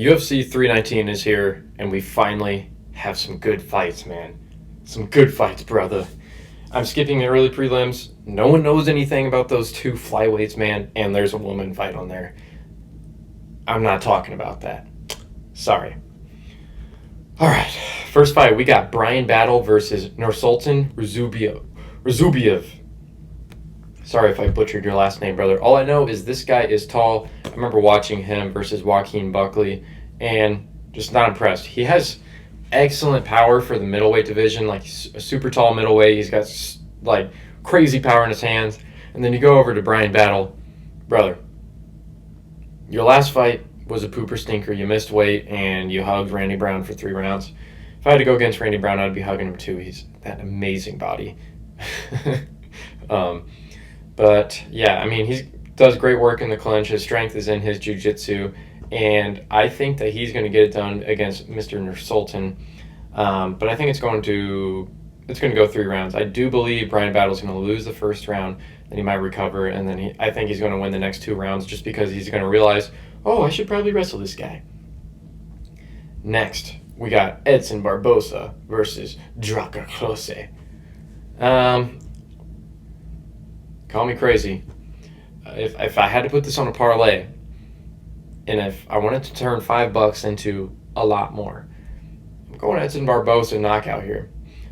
UFC 319 is here, and we finally have some good fights, man. Some good fights, brother. I'm skipping the early prelims. No one knows anything about those two flyweights, man, and there's a woman fight on there. I'm not talking about that. Sorry. All right, first fight, we got Brian Battle versus Nursultan Razubiev. Sorry if I butchered your last name, brother. All I know is this guy is tall. I remember watching him versus Joaquin Buckley and just not impressed. He has excellent power for the middleweight division, like he's a super tall middleweight. He's got like crazy power in his hands. And then you go over to Brian Battle. Brother, your last fight was a pooper stinker. You missed weight and you hugged Randy Brown for 3 rounds. If I had to go against Randy Brown, I'd be hugging him too. He's that amazing body. But yeah, I mean, he does great work in the clinch. His strength is in his jiu-jitsu, and I think that he's going to get it done against Mr. Nursultan. But I think it's going to go 3 rounds. I do believe Brian Battle's going to lose the first round, then he might recover, and then I think he's going to win the next 2 rounds just because he's going to realize, oh, I should probably wrestle this guy. Next, we got Edson Barbosa versus Draka Klose. Call me crazy. If I had to put this on a parlay, and if I wanted to turn $5 into a lot more, I'm going Edson Barbosa knockout here.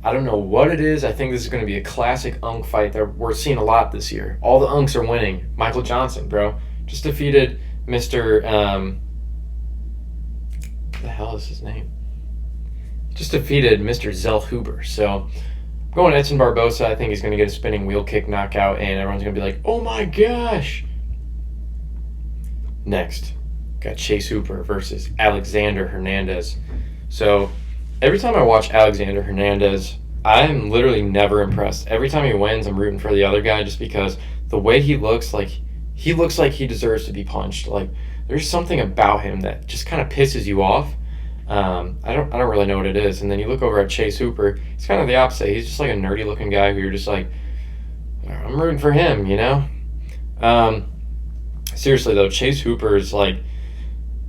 I don't know what it is. I think this is going to be a classic Unk fight that we're seeing a lot this year. All the Unks are winning. Michael Johnson, bro, just defeated Mr. What the hell is his name? Just defeated Mr. Zellhuber. So going Edson Barbosa, I think he's going to get a spinning wheel kick knockout, and everyone's going to be like, oh my gosh. Next, got Chase Hooper versus Alexander Hernandez. So every time I watch Alexander Hernandez, I'm literally never impressed. Every time he wins, I'm rooting for the other guy just because the way he looks like he deserves to be punched. Like, there's something about him that just kind of pisses you off. I don't really know what it is. And then you look over at Chase Hooper, he's kind of the opposite. He's just like a nerdy looking guy who you're just like, I'm rooting for him, you know? Seriously though, Chase Hooper's like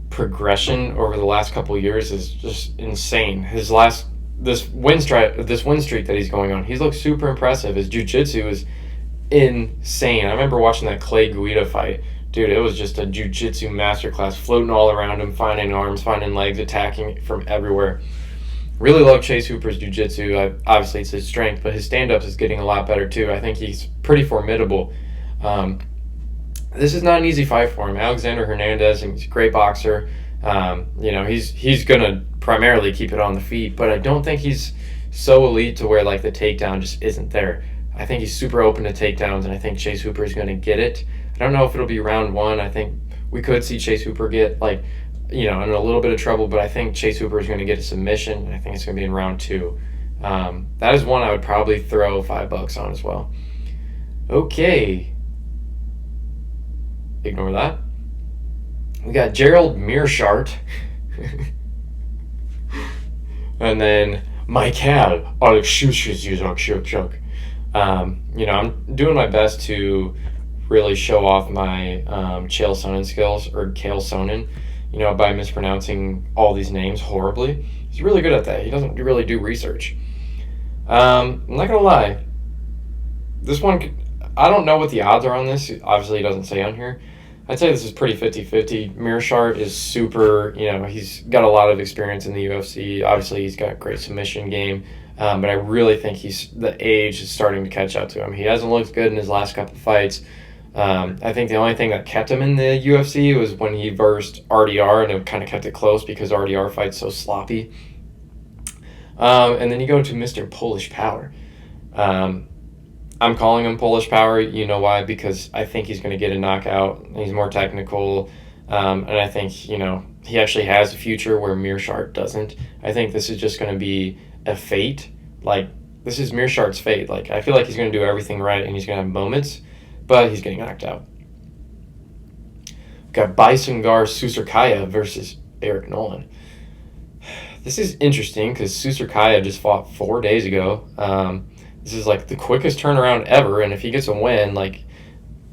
progression over the last couple of years is just insane. This win streak that he's going on, he's looked super impressive. His jiu-jitsu is insane. I remember watching that Clay Guida fight. Dude, it was just a jiu-jitsu masterclass, floating all around him, finding arms, finding legs, attacking from everywhere. Really love Chase Hooper's jiu-jitsu. Obviously, it's his strength, but his stand-ups is getting a lot better, too. I think he's pretty formidable. This is not an easy fight for him. Alexander Hernandez, he's a great boxer. You know, he's going to primarily keep it on the feet, but I don't think he's so elite to where, like, the takedown just isn't there. I think he's super open to takedowns, and I think Chase Hooper is going to get it. I don't know if it'll be round 1. I think we could see Chase Hooper get, like, you know, in a little bit of trouble, but I think Chase Hooper is going to get a submission, and I think it's going to be in round 2. That is one I would probably throw $5 on as well. Okay. Ignore that. We got Gerald Meerschaert. And then Michael Alexushizuk. You know, I'm doing my best to really show off my Chael Sonnen skills, or Chael Sonnen, you know, by mispronouncing all these names horribly. He's really good at that. He doesn't really do research. I'm not going to lie. This one, I don't know what the odds are on this. Obviously, he doesn't say on here. I'd say this is pretty 50-50. Meerschaert is super, you know, he's got a lot of experience in the UFC. Obviously, he's got a great submission game. But I really think the age is starting to catch up to him. He hasn't looked good in his last couple of fights. I think the only thing that kept him in the UFC was when he versed RDR, and it kind of kept it close because RDR fights so sloppy. And then you go to Mr. Polish Power. I'm calling him Polish Power. You know why? Because I think he's going to get a knockout. He's more technical. And I think, you know, he actually has a future where Meerschaert doesn't. I think this is just going to be a fate. Like, this is Meerschaert's fate. Like, I feel like he's going to do everything right and he's going to have moments, but he's getting knocked out. We've got Baisungar Susarkaya versus Eric Nolan. This is interesting because Susarkaya just fought 4 days ago. This is like the quickest turnaround ever, and if he gets a win, like,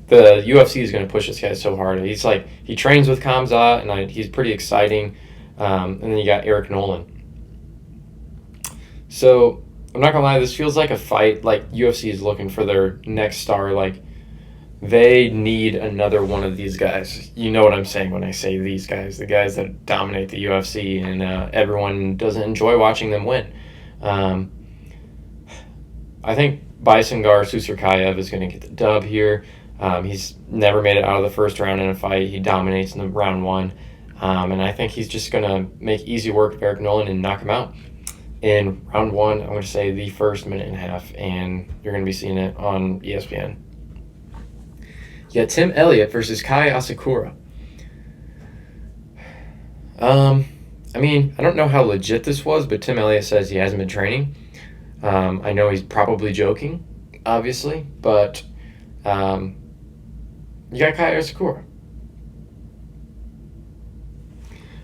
the UFC is going to push this guy so hard. He's like, he trains with Khamzat, and he's pretty exciting. And then you got Eric Nolan. So I'm not gonna lie, this feels like a fight like UFC is looking for their next star. Like they need another one of these guys. You know what I'm saying when I say these guys, the guys that dominate the UFC, and everyone doesn't enjoy watching them win. Um, I think Baisangar Susarkayev is going to get the dub here. He's never made it out of the first round in a fight. He dominates in the round one. And I think he's just going to make easy work of Eric Nolan and knock him out. In round one, I'm going to say the first minute and a half, and you're going to be seeing it on ESPN. You got Tim Elliott versus Kai Asakura. I mean, I don't know how legit this was, but Tim Elliott says he hasn't been training. I know he's probably joking, obviously, but you got Kai Asakura.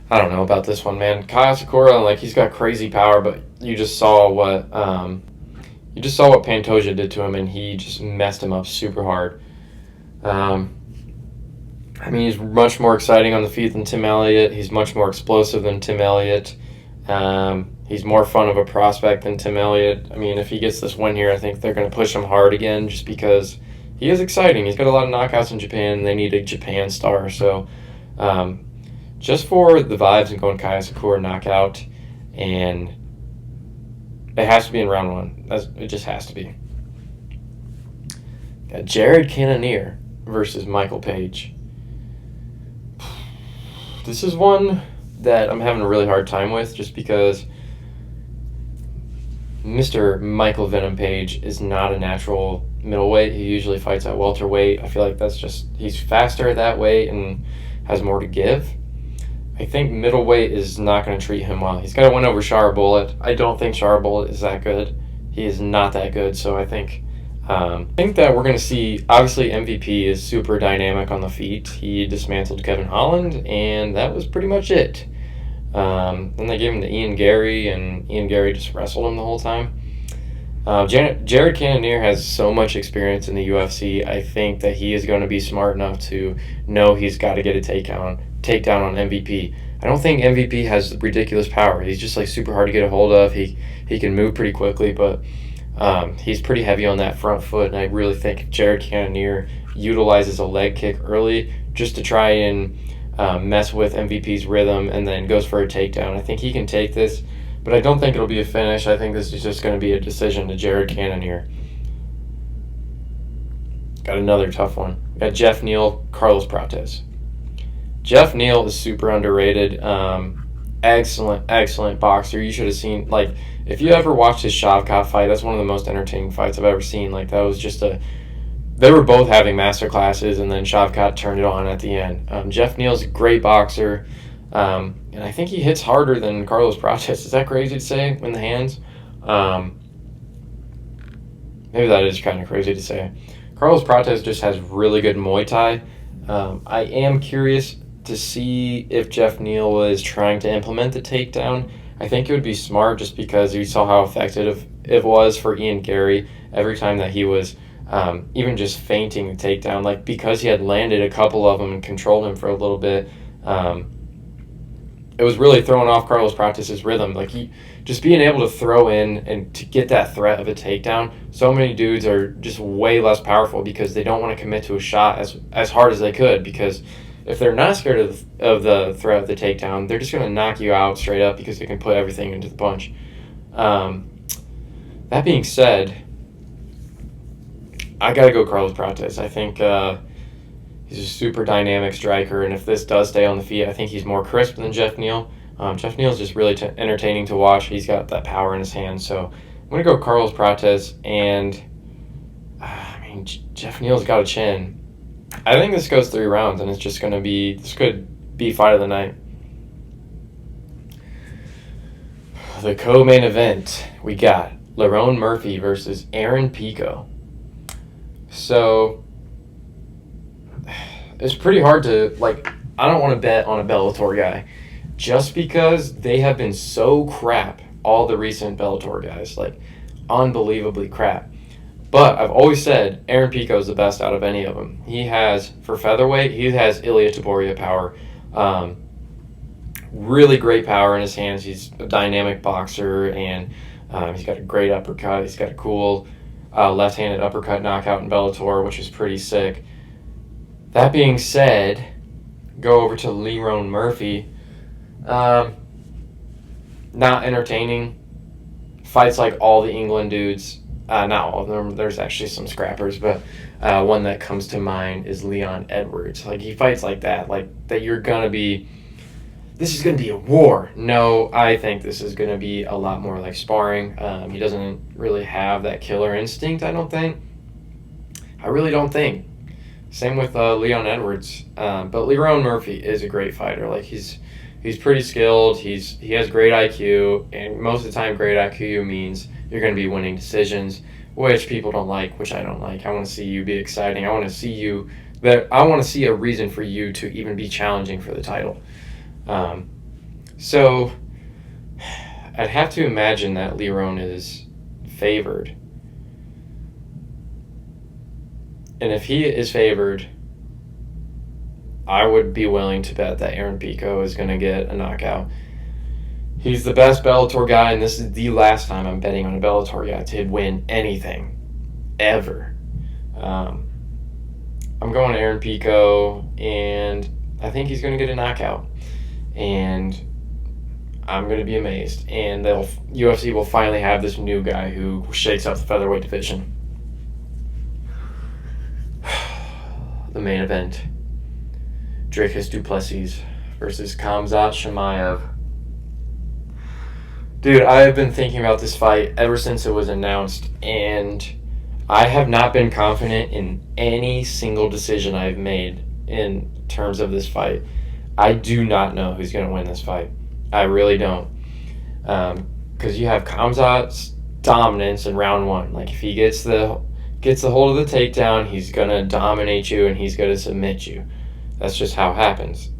I don't know about this one, man. Kai Asakura, like, he's got crazy power, but you just saw what Pantoja did to him, and he just messed him up super hard. I mean, he's much more exciting on the feet than Tim Elliott. He's much more explosive than Tim Elliott. He's more fun of a prospect than Tim Elliott. I mean, if he gets this win here, I think they're going to push him hard again just because he is exciting. He's got a lot of knockouts in Japan, and they need a Japan star. So just for the vibes and going Kai Asakura knockout, and it has to be in round one. It just has to be. Got Jared Cannonier versus Michael Page. This is one that I'm having a really hard time with just because Mr. Michael Venom Page is not a natural middleweight. He usually fights at welterweight. I feel like he's faster at that weight and has more to give. I think middleweight is not going to treat him well. He's got to win over Shara Bullet. I don't think Shara Bullet is that good. He is not that good, so I think that we're going to see, obviously MVP is super dynamic on the feet. He dismantled Kevin Holland, and that was pretty much it. Then they gave him to Ian Gary, and Ian Gary just wrestled him the whole time. Jared Cannonier has so much experience in the UFC. I think that he is going to be smart enough to know he's got to get a takedown on MVP. I don't think MVP has ridiculous power. He's just like super hard to get a hold of. He can move pretty quickly, but he's pretty heavy on that front foot, and I really think Jared Cannonier utilizes a leg kick early just to try and mess with MVP's rhythm and then goes for a takedown. I think he can take this, but I don't think it'll be a finish. I think this is just going to be a decision to Jared Cannonier. Got another tough one. Got Jeff Neal, Carlos Prates. Jeff Neal is super underrated. Excellent boxer. You should have seen, like, if you ever watched his Shavkat fight, that's one of the most entertaining fights I've ever seen. Like, that was just they were both having master classes, and then Shavkat turned it on at the end. Jeff Neal's a great boxer, and I think he hits harder than Carlos Prates. Is that crazy to say in the hands? Maybe that is kind of crazy to say. Carlos Prates just has really good Muay Thai. I am curious to see if Jeff Neal was trying to implement the takedown. I think it would be smart just because we saw how effective it was for Ian Gary every time that he was even just feinting the takedown. Like, because he had landed a couple of them and controlled him for a little bit, it was really throwing off Carlos Prates' rhythm. Like, he just being able to throw in and to get that threat of a takedown. So many dudes are just way less powerful because they don't want to commit to a shot as hard as they could, because if they're not scared of the threat of the takedown, they're just going to knock you out straight up because they can put everything into the punch. That being said, I got to go Carlos Prates. I think he's a super dynamic striker, and if this does stay on the feet, I think he's more crisp than Jeff Neal. Jeff Neal is just really entertaining to watch. He's got that power in his hands, so I'm going to go Carlos Prates, and Jeff Neal's got a chin. I think this goes 3 rounds, and it's just going to be, this could be fight of the night. The co-main event, we got Lerone Murphy versus Aaron Pico. So, it's pretty hard to, I don't want to bet on a Bellator guy just because they have been so crap, all the recent Bellator guys, unbelievably crap. But I've always said Aaron Pico is the best out of any of them. He has, for featherweight, he has Ilia Topuria power. really great power in his hands. He's a dynamic boxer, and he's got a great uppercut. He's got a cool left-handed uppercut knockout in Bellator, which is pretty sick. That being said, go over to Lerone Murphy. Not entertaining. Fights like all the England dudes. Not all of them. There's actually some scrappers, but one that comes to mind is Leon Edwards. Like, he fights like that. Like, that you're going to be... This is going to be a war. No, I think this is going to be a lot more like sparring. He doesn't really have that killer instinct, I don't think. I really don't think. Same with Leon Edwards. But Lerone Murphy is a great fighter. Like, he's pretty skilled. He has great IQ, and most of the time great IQ means you're going to be winning decisions, which people don't like, which I don't like. I want to see you be exciting. I want to see a reason for you to even be challenging for the title. So I'd have to imagine that Lerone is favored. And if he is favored, I would be willing to bet that Aaron Pico is going to get a knockout. He's the best Bellator guy, and this is the last time I'm betting on a Bellator guy to win anything, ever. I'm going Aaron Pico, and I think he's going to get a knockout. And I'm going to be amazed. And UFC will finally have this new guy who shakes up the featherweight division. The main event. Dricus du Plessis versus Khamzat Chimaev. Dude, I have been thinking about this fight ever since it was announced, and I have not been confident in any single decision I've made in terms of this fight. I do not know who's going to win this fight. I really don't. Because you have Khamzat's dominance in round one. Like, if he gets the hold of the takedown, he's going to dominate you and he's going to submit you. That's just how it happens.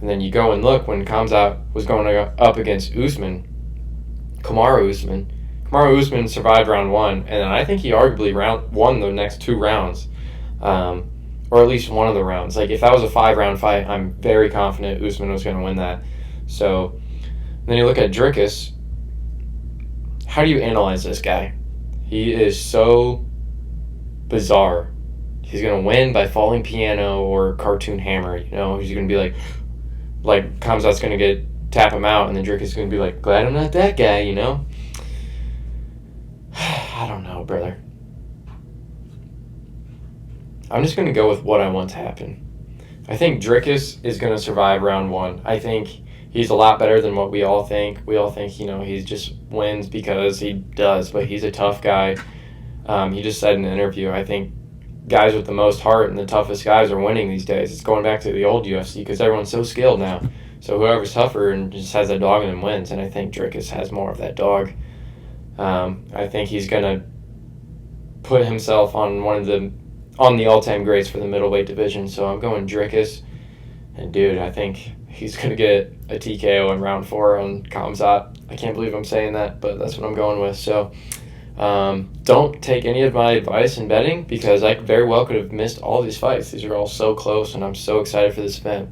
And then you go and look when Khamzat was going up against Kamaru Usman survived round one, and I think he arguably won the next 2 rounds. Or at least one of the rounds. Like, if that was a 5-round fight, I'm very confident Usman was going to win that. So, then you look at Dricus. How do you analyze this guy? He is so bizarre. He's going to win by falling piano or cartoon hammer. You know, he's going to be like Khamzat's going to tap him out, and then Dricus is going to be like, glad I'm not that guy, you know? I don't know, brother. I'm just going to go with what I want to happen. I think Dricus is going to survive round one. I think he's a lot better than what we all think. We all think, you know, he just wins because he does, but he's a tough guy. He just said in an interview, I think guys with the most heart and the toughest guys are winning these days. It's going back to the old UFC because everyone's so skilled now. So whoever's tougher and just has that dog in him wins, and I think Dricus has more of that dog. I think he's going to put himself on the all-time greats for the middleweight division, so I'm going Dricus. And, dude, I think he's going to get a TKO in round 4 on Khamzat. I can't believe I'm saying that, but that's what I'm going with. So, don't take any of my advice in betting because I very well could have missed all these fights. These are all so close, and I'm so excited for this event.